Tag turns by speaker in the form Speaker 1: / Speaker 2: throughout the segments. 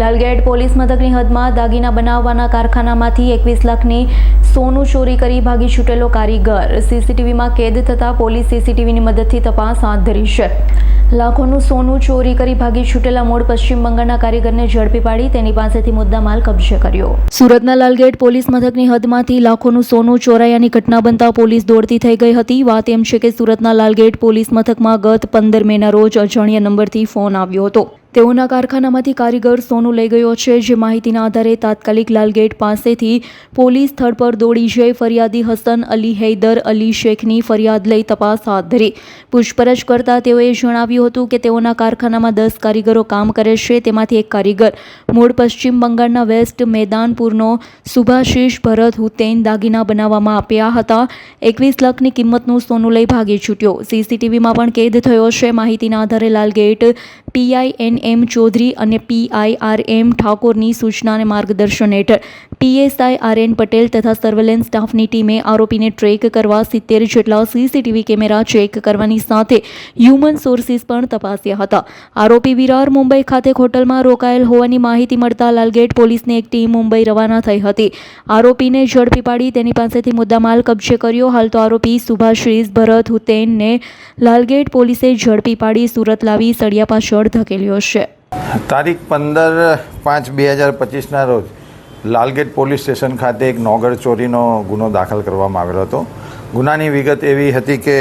Speaker 1: Lalgate police મથકની હદમાં દાગીના બનાવવાના કારખાનામાંથી 21 લાખની સોનું ચોરી કરી ભાગી છૂટેલો કારીગર સીસીટીવીમાં કેદ થતા પોલીસ સીસીટીવીની મદદથી તપાસ હાથ ધરી છે. લાખોનું સોનું ચોરી કરી ભાગી છૂટેલા મૂળ પશ્ચિમ બંગાળના કારીગરને ઝડપી પાડી તેની પાસેથી મુદ્દામાલ કબજે કર્યો. સુરતના લાલગેટ પોલીસ મથકની હદમાંથી લાખોનું સોનું ચોરાયાની ઘટના બનતા પોલીસ દોડતી થઈ ગઈ હતી. વાત એમ છે કે સુરતના લાલગેટ પોલીસ મથકમાં ગત 15 મેના રોજ અજાણ્યા નંબરથી ફોન આવ્યો હતો. તેઓના કારખાનામાંથી કારીગર સોનું લઈ ગયો છે. જે માહિતીના આધારે તાત્કાલિક લાલગેટ પાસેથી પોલીસ સ્થળ પર દોડી જઈ ફરિયાદી હસન અલી હૈદર અલી શેખની ફરિયાદ લઈ તપાસ હાથ ધરી. પૂછપરછ કરતા તેઓએ જણાવ્યું હતું કે તેઓના કારખાનામાં 10 કારીગરો કામ કરે છે. તેમાંથી એક કારીગર મૂળ પશ્ચિમ બંગાળના વેસ્ટ મેદાનપુરનો સુભાશિષ ભરત હુસૈન દાગીના બનાવવામાં આપ્યા હતા. 21 લાખની કિંમતનું સોનું લઈ ભાગી છૂટ્યો. સીસીટીવીમાં પણ કેદ થયો છે. માહિતીના આધારે લાલગેટ PINM ચૌધરી અને PIRM ઠાકોરની સૂચના અને માર્ગદર્શન હેઠળ PSI RN પટેલ તથા સર્વેલન્સ સ્ટાફની ટીમે આરોપીને ટ્રેક કરવા 70 જેટલા સીસીટીવી કેમેરા ચેક કરવાની સાથે હ્યુમન સોર્સિસ પણ તપાસ્યા હતા. આરોપી વિરાર મુંબઈ ખાતે હોટલમાં રોકાયેલ હોવાની માહિતી મળતા લાલગેટ પોલીસની એક ટીમ મુંબઈ રવાના થઈ હતી. આરોપીને ઝડપી પાડી તેની પાસેથી મુદ્દામાલ કબજે કર્યો. હાલ તો આરોપી સુભાશિષ ભરત હુસૈનને લાલગેટ પોલીસે ઝડપી પાડી સુરત લાવી સળિયા પાછળ ધકેલ્યો છે.
Speaker 2: તારીખ 15/5/2025ના રોજ લાલગેટ પોલીસ સ્ટેશન ખાતે એક નોગર ચોરીનો ગુનો દાખલ કરવામાં આવેલો હતો. ગુનાની વિગત એવી હતી કે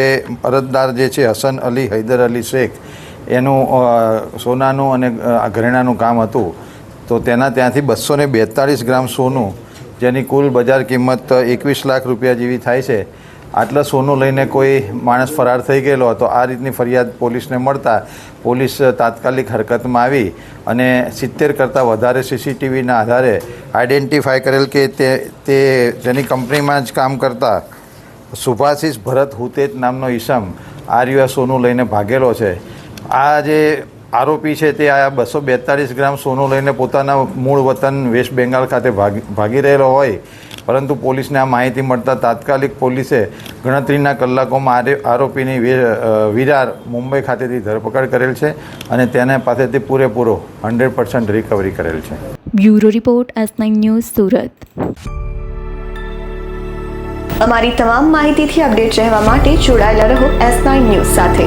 Speaker 2: અરજદાર જે છે હસન અલી હૈદર અલી શેખ એનું સોનાનું અને ઘરેણાનું કામ હતું. તો તેના ત્યાંથી 242 ગ્રામ સોનું જેની કુલ બજાર કિંમત 21 લાખ રૂપિયા જેવી થાય છે આટલા સોનું લઈને કોઈ માણસ ફરાર થઈ ગયેલો હતો. આ રીતની ફરિયાદ પોલીસને મળતા પોલીસ તાત્કાલિક હરકતમાં આવી અને 70 કરતાં વધારે સીસીટીવીના આધારે આઈડેન્ટિફાય કરેલ કે તે જેની કંપનીમાં જ કામ કરતા સુભાશિષ ભરત હુતેજ નામનો ઈસમ આ રહ્યો સોનું લઈને ભાગેલો છે. આ જે આરોપી છે તે આ 242 ગ્રામ સોનું લઈને પોતાના મૂળ વતન વેસ્ટ બેંગાલ ખાતે ભાગી રહેલો હોય, પરંતુ પોલીસને આ માહિતી મળતા તાત્કાલિક પોલીસે ગણતરીના કલાકોમાં આરોપીની વિરાર મુંબઈ ખાતેથી ધરપકડ કરેલ છે અને તેના પાસેથી પૂરેપૂરો 100% રિકવરી કરેલ છે.
Speaker 1: Bureau report S9 news Surat.
Speaker 3: અમારી તમામ માહિતીથી અપડેટ રહેવા માટે જોડાયેલા રહો S9 ન્યૂઝ સાથે.